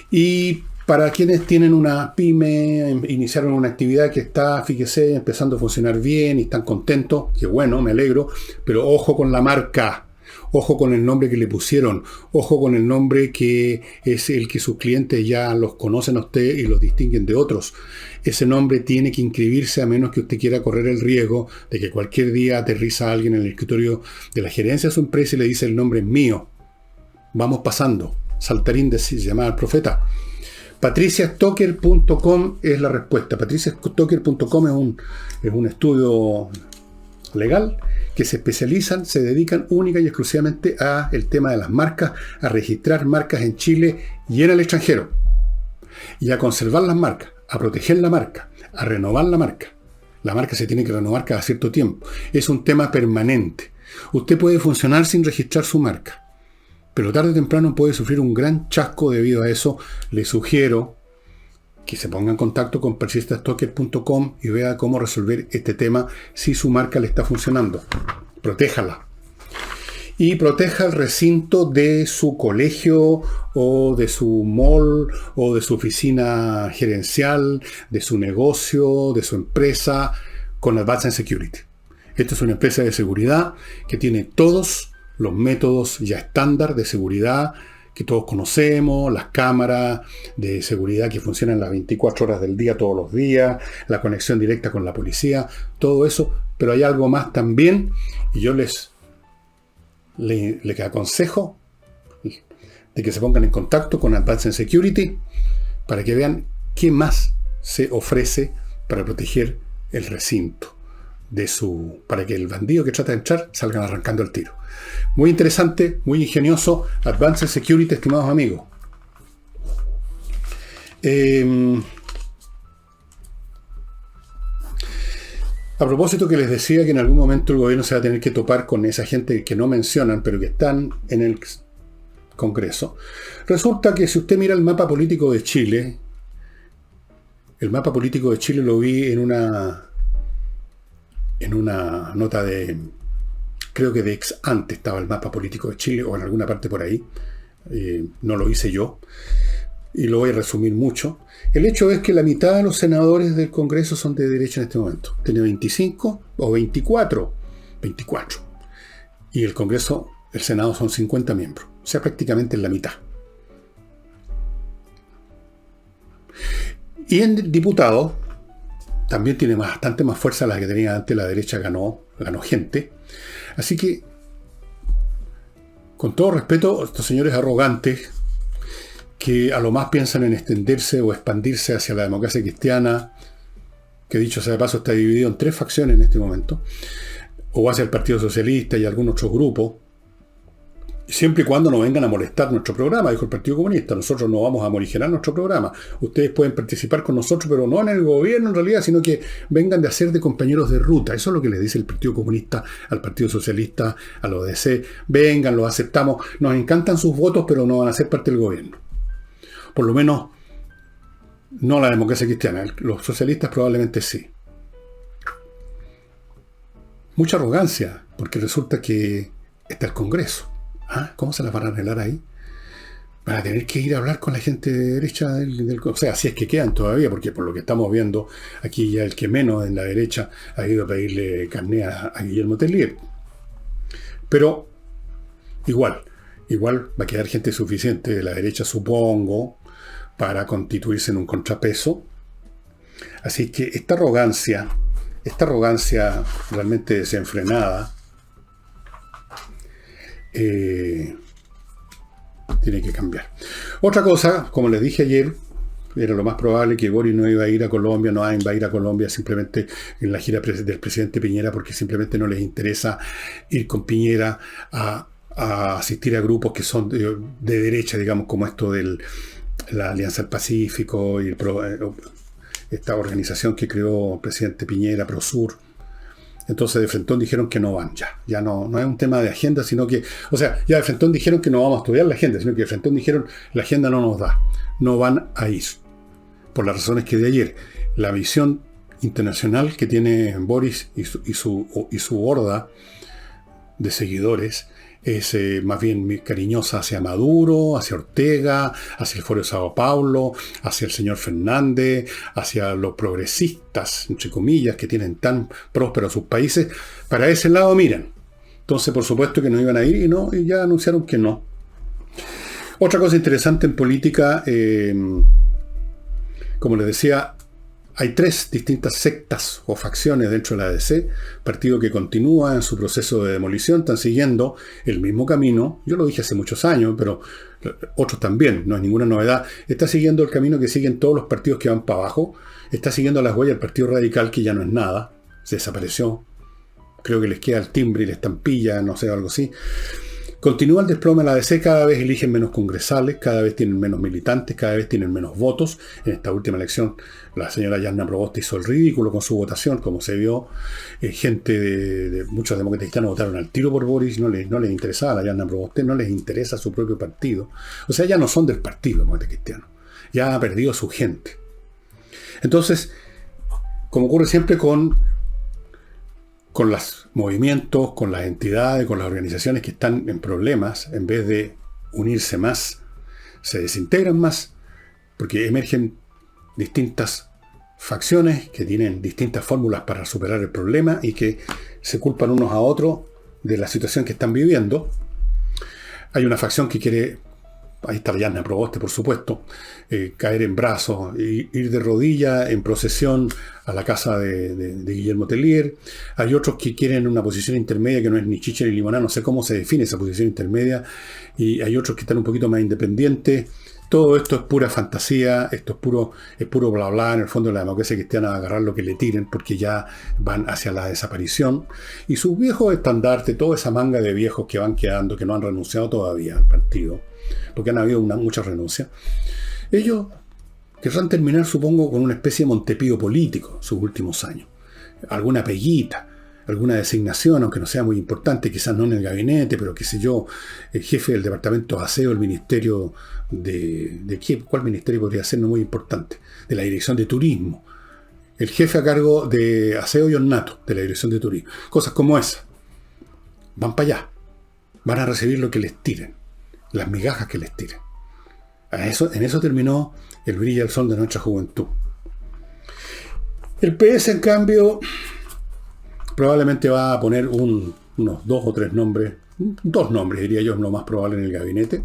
Y para quienes tienen una pyme, iniciaron una actividad que está, fíjese, empezando a funcionar bien y están contentos, que bueno, me alegro, pero ojo con la marca, ojo con el nombre que le pusieron, ojo con el nombre que es el que sus clientes ya los conocen a usted y los distinguen de otros. Ese nombre tiene que inscribirse a menos que usted quiera correr el riesgo de que cualquier día aterriza alguien en el escritorio de la gerencia de su empresa y le dice el nombre es mío. Vamos pasando. Saltarín de llamar al profeta. patriciastocker.com es la respuesta. patriciastocker.com es un estudio legal que se especializan, se dedican única y exclusivamente a el tema de las marcas, a registrar marcas en Chile y en el extranjero, y a conservar las marcas, a proteger la marca, a renovar la marca. La marca se tiene que renovar cada cierto tiempo. Es un tema permanente. Usted puede funcionar sin registrar su marca, pero tarde o temprano puede sufrir un gran chasco debido a eso. Le sugiero que se ponga en contacto con persistastalker.com y vea cómo resolver este tema si su marca le está funcionando. Protéjala. Y proteja el recinto de su colegio o de su mall o de su oficina gerencial, de su negocio, de su empresa con Advanced Security. Esta es una empresa de seguridad que tiene todos los métodos ya estándar de seguridad que todos conocemos, las cámaras de seguridad que funcionan las 24 horas del día, todos los días, la conexión directa con la policía, todo eso, pero hay algo más también, y yo le aconsejo de que se pongan en contacto con Advanced Security para que vean qué más se ofrece para proteger el recinto para que el bandido que trata de entrar salgan arrancando el tiro. Muy interesante, muy ingenioso. Advanced Security, estimados amigos. A propósito que les decía que en algún momento el gobierno se va a tener que topar con esa gente que no mencionan, pero que están en el Congreso. Resulta que si usted mira el mapa político de Chile, el mapa político de Chile lo vi en una nota de, creo que de ex ante estaba el mapa político de Chile, o en alguna parte por ahí, no lo hice yo, y lo voy a resumir mucho. El hecho es que la mitad de los senadores del Congreso son de derecha en este momento. Tiene 25 o 24, y el Congreso, el Senado son 50 miembros, o sea, prácticamente en la mitad. Y en diputados también tiene bastante más fuerza la que tenía antes. La derecha ganó gente. Así que, con todo respeto, estos señores arrogantes que a lo más piensan en extenderse o expandirse hacia la democracia cristiana, que dicho sea de paso está dividido en 3 facciones en este momento, o hacia el Partido Socialista y algún otro grupo, siempre y cuando no vengan a molestar nuestro programa, dijo el Partido Comunista. Nosotros no vamos a morigerar nuestro programa. Ustedes pueden participar con nosotros, pero no en el gobierno en realidad, sino que vengan de hacer de compañeros de ruta. Eso es lo que les dice el Partido Comunista al Partido Socialista, a los DC. Vengan, los aceptamos. Nos encantan sus votos, pero no van a ser parte del gobierno. Por lo menos, no la democracia cristiana. Los socialistas probablemente sí. Mucha arrogancia, porque resulta que está el Congreso. ¿Ah? ¿Cómo se las van a arreglar ahí? Van a tener que ir a hablar con la gente de derecha o sea, si es que quedan todavía, porque por lo que estamos viendo, aquí ya el que menos en la derecha ha ido a pedirle carné a Guillermo Tellier. Pero igual va a quedar gente suficiente de la derecha, supongo, para constituirse en un contrapeso. Así que esta arrogancia realmente desenfrenada, tiene que cambiar. Otra cosa, como les dije ayer, era lo más probable que Boris no iba a ir a Colombia, no va a ir a Colombia simplemente en la gira del presidente Piñera, porque simplemente no les interesa ir con Piñera a asistir a grupos que son de derecha, digamos, como esto de la Alianza del Pacífico y esta organización que creó el presidente Piñera, Prosur. Entonces de frentón dijeron que no van, ya no es un tema de agenda, sino que, o sea, ya de frentón dijeron que no vamos a estudiar la agenda, sino que de frentón dijeron la agenda no nos da, no van a ir, por las razones que de ayer. La visión internacional que tiene Boris y su horda de seguidores es más bien cariñosa hacia Maduro, hacia Ortega, hacia el Foro de Sao Paulo, hacia el señor Fernández, hacia los progresistas, entre comillas, que tienen tan prósperos sus países. Para ese lado miran. Entonces, por supuesto que no iban a ir y ya anunciaron que no. Otra cosa interesante en política, como les decía, hay 3 distintas sectas o facciones dentro de la ADC, partido que continúa en su proceso de demolición, están siguiendo el mismo camino. Yo lo dije hace muchos años, pero otros también, no es ninguna novedad. Está siguiendo el camino que siguen todos los partidos que van para abajo, está siguiendo las huellas del Partido Radical, que ya no es nada, se desapareció. Creo que les queda el timbre y la estampilla, no sé, algo así. Continúa el desplome de la ADC, cada vez eligen menos congresales, cada vez tienen menos militantes, cada vez tienen menos votos. En esta última elección, la señora Yasna Proboste hizo el ridículo con su votación, como se vio. Gente de muchos demócratas cristianos votaron al tiro por Boris, no les interesaba la Yasna Proboste, no les interesa su propio partido. O sea, ya no son del partido demócrata cristiano, ya ha perdido su gente. Entonces, como ocurre siempre con los movimientos, con las entidades, con las organizaciones que están en problemas, en vez de unirse más, se desintegran más, porque emergen distintas facciones que tienen distintas fórmulas para superar el problema y que se culpan unos a otros de la situación que están viviendo. Hay una facción que quiere, ahí está la Yasna Proboste, por supuesto, caer en brazos, ir de rodillas en procesión a la casa de Guillermo Tellier. Hay otros que quieren una posición intermedia que no es ni chicha ni limonada, no sé cómo se define esa posición intermedia, y hay otros que están un poquito más independientes. Todo esto es pura fantasía, esto es puro bla bla. En el fondo la democracia cristiana va a agarrar lo que le tiren porque ya van hacia la desaparición. Y sus viejos estandartes, toda esa manga de viejos que van quedando, que no han renunciado todavía al partido, porque han habido muchas renuncias, ellos querrán terminar, supongo, con una especie de Montepío político sus últimos años. Alguna peguita, alguna designación, aunque no sea muy importante, quizás no en el gabinete, pero qué sé yo, el jefe del departamento de aseo, el ministerio ¿de qué? ¿Cuál ministerio podría ser? No muy importante. De la dirección de turismo. El jefe a cargo de aseo y ornato de la dirección de turismo. Cosas como esas. Van para allá. Van a recibir lo que les tiren. Las migajas que les tiren. En eso terminó el brillo del sol de nuestra juventud. El PS, en cambio, probablemente va a poner unos 2 o 3 nombres, 2 nombres, diría yo, lo más probable en el gabinete.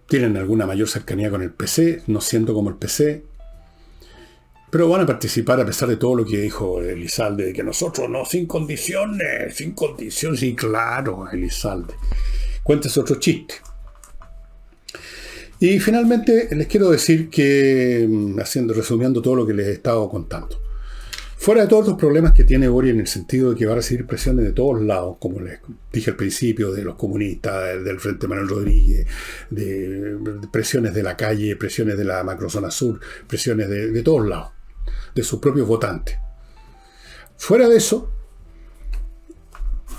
Tienen alguna mayor cercanía con el PC, no siendo como el PC, pero van a participar a pesar de todo lo que dijo Elizalde, de que nosotros no, sin condiciones, sí, claro, Elizalde. Cuéntese otro chiste. Y finalmente les quiero decir que, resumiendo todo lo que les he estado contando, fuera de todos los problemas que tiene Boris en el sentido de que va a recibir presiones de todos lados, como les dije al principio, de los comunistas, del Frente Manuel Rodríguez, de presiones de la calle, presiones de la macrozona sur, presiones de todos lados, de sus propios votantes. Fuera de eso,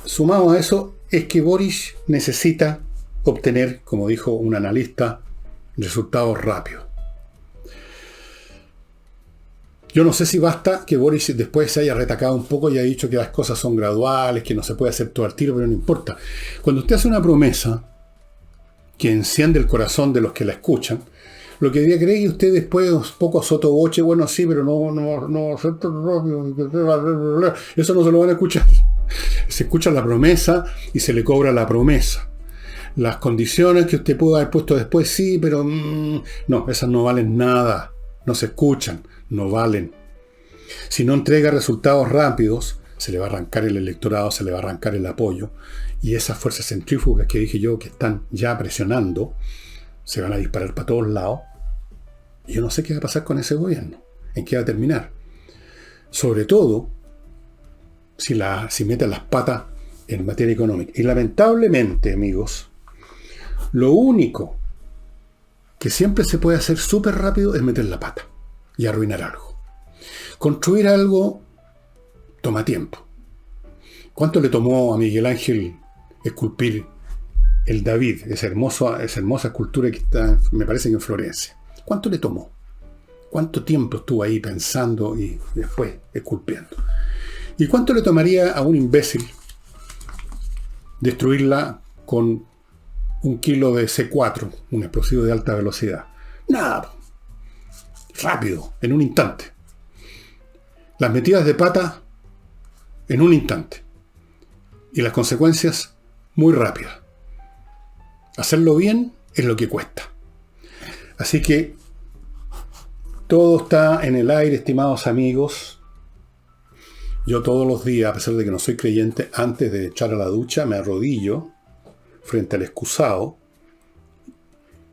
sumado a eso, es que Boris necesita obtener, como dijo un analista, resultados rápidos. Yo no sé si basta que Boris después se haya retacado un poco y haya dicho que las cosas son graduales, que no se puede hacer todo al tiro, pero no importa. Cuando usted hace una promesa que enciende el corazón de los que la escuchan, lo que cree que usted después, un poco sotoboche, bueno, sí, pero eso no se lo van a escuchar. Se escucha la promesa y se le cobra la promesa. Las condiciones que usted pudo haber puesto después, sí, pero no, esas no valen nada, no se escuchan, no valen. Si no entrega resultados rápidos, se le va a arrancar el electorado, se le va a arrancar el apoyo, y esas fuerzas centrífugas que dije yo que están ya presionando, se van a disparar para todos lados. Y yo no sé qué va a pasar con ese gobierno, en qué va a terminar. Sobre todo, si meten las patas en materia económica. Y lamentablemente, amigos, lo único que siempre se puede hacer súper rápido es meter la pata y arruinar algo. Construir algo toma tiempo. ¿Cuánto le tomó a Miguel Ángel esculpir el David, esa hermosa escultura que está, me parece que en Florencia? ¿Cuánto le tomó? ¿Cuánto tiempo estuvo ahí pensando y después esculpiendo? ¿Y cuánto le tomaría a un imbécil destruirla con 1 kilo de C4, un explosivo de alta velocidad? Nada. Rápido, en un instante. Las metidas de pata en un instante. Y las consecuencias muy rápidas. Hacerlo bien es lo que cuesta. Así que todo está en el aire, estimados amigos. Yo todos los días, a pesar de que no soy creyente, antes de echar a la ducha me arrodillo frente al excusado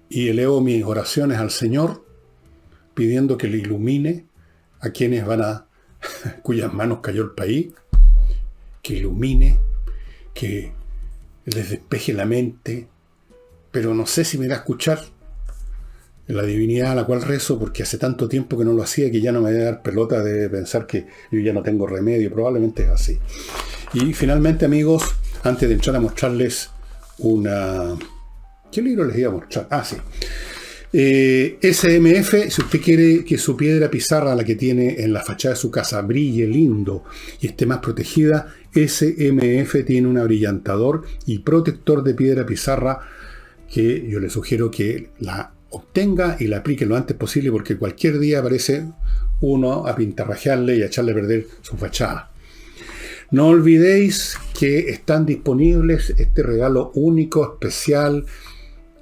y elevo mis oraciones al Señor pidiendo que le ilumine a quienes cuyas manos cayó el país, que ilumine, que les despeje la mente, pero no sé si me irá a escuchar la divinidad a la cual rezo, porque hace tanto tiempo que no lo hacía que ya no me debe dar pelota de pensar que yo ya no tengo remedio. Probablemente es así. Y finalmente, amigos, antes de entrar a mostrarles una... ¿Qué libro les iba a mostrar? Ah, sí. SMF, si usted quiere que su piedra pizarra, la que tiene en la fachada de su casa, brille lindo y esté más protegida, SMF tiene un abrillantador y protector de piedra pizarra que yo le sugiero que la obtenga y la aplique lo antes posible, porque cualquier día aparece uno a pintarrajearle y a echarle a perder su fachada. No olvidéis que están disponibles este regalo único, especial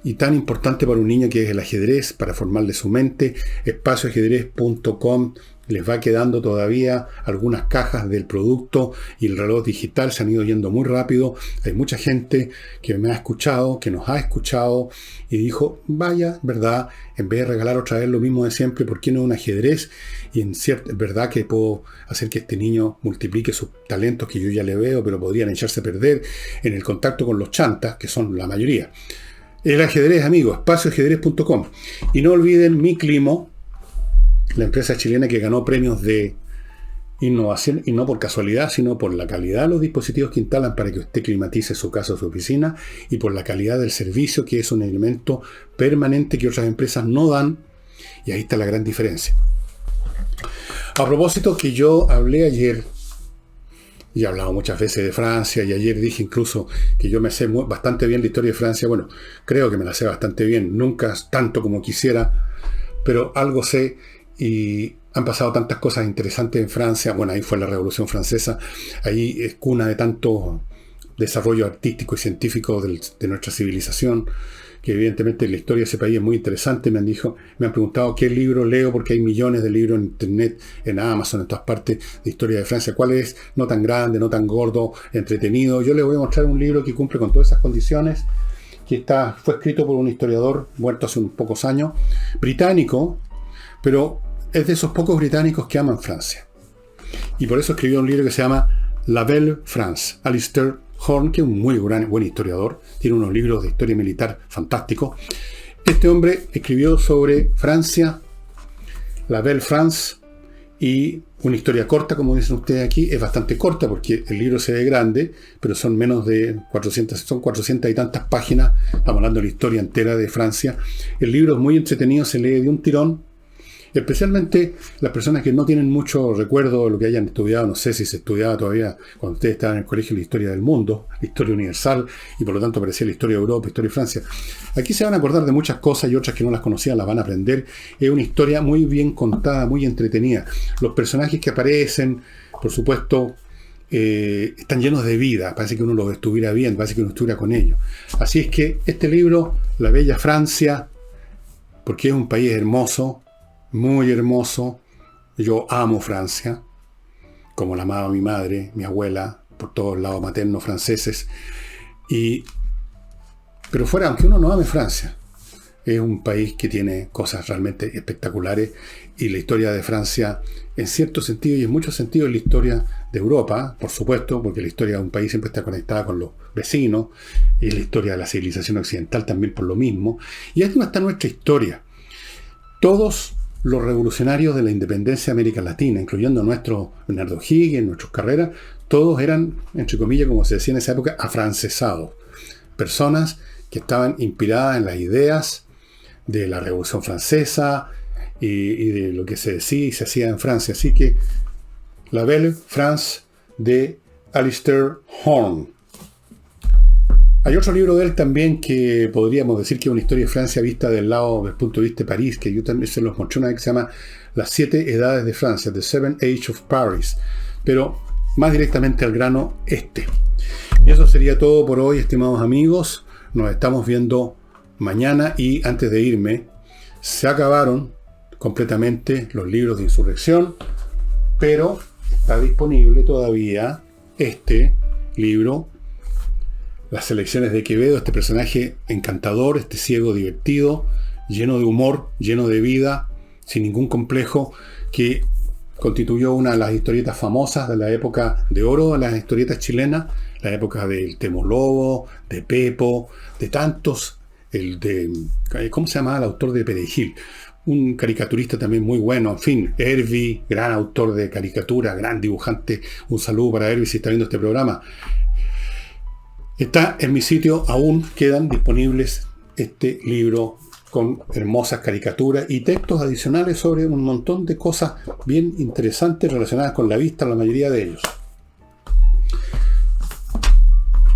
y tan importante para un niño, que es el ajedrez, para formarle su mente. Espacioajedrez.com. Les va quedando todavía algunas cajas del producto, y el reloj digital se han ido yendo muy rápido. Hay mucha gente que me ha escuchado, que nos ha escuchado y dijo, vaya, verdad, en vez de regalar otra vez lo mismo de siempre, ¿por qué no un ajedrez? Y en cierta verdad que puedo hacer que este niño multiplique sus talentos que yo ya le veo, pero podrían echarse a perder en el contacto con los chantas, que son la mayoría. El ajedrez, amigos, espacioajedrez.com. Y no olviden Mi Climo, la empresa chilena que ganó premios de innovación, y no por casualidad, sino por la calidad de los dispositivos que instalan para que usted climatice su casa o su oficina, y por la calidad del servicio, que es un elemento permanente que otras empresas no dan, y ahí está la gran diferencia. A propósito, que yo hablé ayer, y he hablado muchas veces de Francia, y ayer dije incluso que yo me sé bastante bien la historia de Francia. Bueno, creo que me la sé bastante bien, nunca tanto como quisiera, pero algo sé. Y han pasado tantas cosas interesantes en Francia. Bueno, ahí fue la Revolución Francesa, ahí es cuna de tanto desarrollo artístico y científico de nuestra civilización, que evidentemente la historia de ese país es muy interesante. Me han preguntado qué libro leo, porque hay millones de libros en internet, en Amazon, en todas partes, de historia de Francia. ¿Cuál es? No tan grande, no tan gordo, entretenido. Yo les voy a mostrar un libro que cumple con todas esas condiciones, que fue escrito por un historiador muerto hace unos pocos años, británico, pero es de esos pocos británicos que aman Francia. Y por eso escribió un libro que se llama La Belle France. Alistair Horn, que es un muy buen historiador, tiene unos libros de historia militar fantásticos. Este hombre escribió sobre Francia, La Belle France, y una historia corta, como dicen ustedes aquí. Es bastante corta porque el libro se ve grande, pero son menos de 400, son 400 y tantas páginas. Estamos hablando de la historia entera de Francia. El libro es muy entretenido, se lee de un tirón. Especialmente las personas que no tienen mucho recuerdo de lo que hayan estudiado. No sé si se estudiaba todavía cuando ustedes estaban en el colegio la historia del mundo, la historia universal, y por lo tanto parecía la historia de Europa, la historia de Francia. Aquí se van a acordar de muchas cosas, y otras que no las conocían las van a aprender. Es una historia muy bien contada, muy entretenida. Los personajes que aparecen, por supuesto, están llenos de vida. Parece que uno los estuviera viendo, parece que uno estuviera con ellos. Así es que este libro, La Bella Francia, porque es un país hermoso, muy hermoso. Yo amo Francia, como la amaba mi madre, mi abuela, por todos lados maternos franceses. Pero fuera, aunque uno no ame Francia, es un país que tiene cosas realmente espectaculares, y la historia de Francia, en cierto sentido y en muchos sentidos, es la historia de Europa, por supuesto, porque la historia de un país siempre está conectada con los vecinos, y la historia de la civilización occidental también por lo mismo. Y aquí está nuestra historia. Todos los revolucionarios de la independencia de América Latina, incluyendo nuestro Bernardo Higgins, nuestros Carreras, todos eran, entre comillas, como se decía en esa época, afrancesados. Personas que estaban inspiradas en las ideas de la Revolución Francesa y de lo que se decía y se hacía en Francia. Así que La Belle France, de Alistair Horn. Hay otro libro de él también que podríamos decir que es una historia de Francia vista del punto de vista de París, que yo también se los mostré una vez, que se llama Las 7 Edades de Francia, The Seven Age of Paris. Pero más directamente al grano, Y eso sería todo por hoy, estimados amigos. Nos estamos viendo mañana, y antes de irme, se acabaron completamente los libros de insurrección, pero está disponible todavía este libro, Las Selecciones de Quevedo, este personaje encantador, este ciego divertido, lleno de humor, lleno de vida, sin ningún complejo, que constituyó una de las historietas famosas de la época de oro de las historietas chilenas, la época del Temo Lobo, de Pepo, de tantos, ¿cómo se llamaba el autor de Perejil? Un caricaturista también muy bueno, en fin, Hervey, gran autor de caricatura, gran dibujante. Un saludo para Hervey si está viendo este programa. Está en mi sitio, aún quedan disponibles este libro con hermosas caricaturas y textos adicionales sobre un montón de cosas bien interesantes relacionadas con la vista, la mayoría de ellos.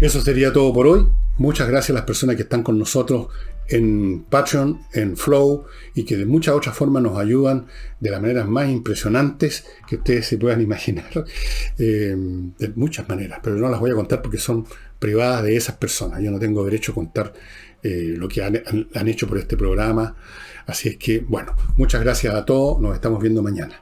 Eso sería todo por hoy. Muchas gracias a las personas que están con nosotros en Patreon, en Flow, y que de muchas otras formas nos ayudan de las maneras más impresionantes que ustedes se puedan imaginar, de muchas maneras, pero no las voy a contar porque son privadas de esas personas. Yo no tengo derecho a contar lo que han hecho por este programa. Así es que, bueno, muchas gracias a todos. Nos estamos viendo mañana.